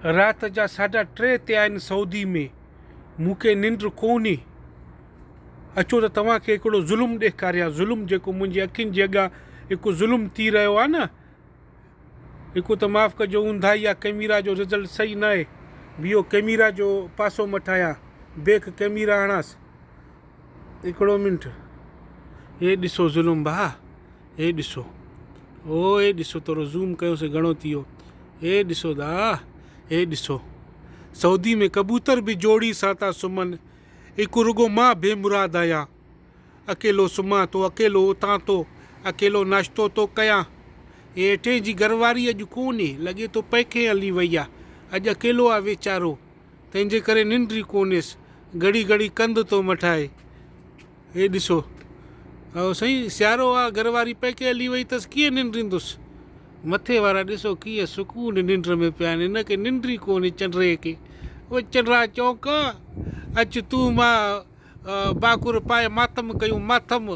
राति जा 3:30 थिया आहिनि सऊदी में, मूंखे निंड कोन्हे। अचो त तव्हांखे हिकिड़ो ज़ुल्म ॾेखारियां, ज़ुल्म जेको मुंहिंजी अखियुनि जे अॻियां हिकु ज़ुल्म थी रहियो आहे न। हिकु त माफ़ु कजो, ऊंधाई आहे, कैमरा जो रिज़ल्ट सही न आहे। बीहो कैमरा जो पासो मटायां, बेक कैमरा हणांसि। हिकिड़ो मिंट, हे ॾिसो ज़ुल्म भाउ, हे ॾिसो, ओ हे ॾिसो, थोरो ज़ूम कयोसीं घणो थी वियो। हे ॾिसो दा, हे ॾिसो, सऊदी में कबूतर बि जोड़ी सां था सुम्हनि। हिकु रुगो मां बेमुराद आहियां, अकेलो सुम्हां थो, अकेलो उथां थो, अकेलो नाश्तो थो कयां। हेठे जी घरवारी अॼु कोन्हे, लॻे थो पैके हली वई आहे, अॼु अकेलो आहे वीचारो, तंहिंजे करे निंड ई कोन्हेसि, घड़ी घड़ी कंध थो मटाए। हे ॾिसो, ऐं साईं सियारो आहे, घरवारी पैके हली वई अथसि, कीअं निंड ईंदुसि। मथे वारा ॾिसो कीअं सुकून निंड में पिया आहिनि, हिनखे निंड ई कोन्हे चंड्रे खे। उहो चंड्रा चौंक, अचु तूं मां बाकुर पाए मातम कयूं, मातम।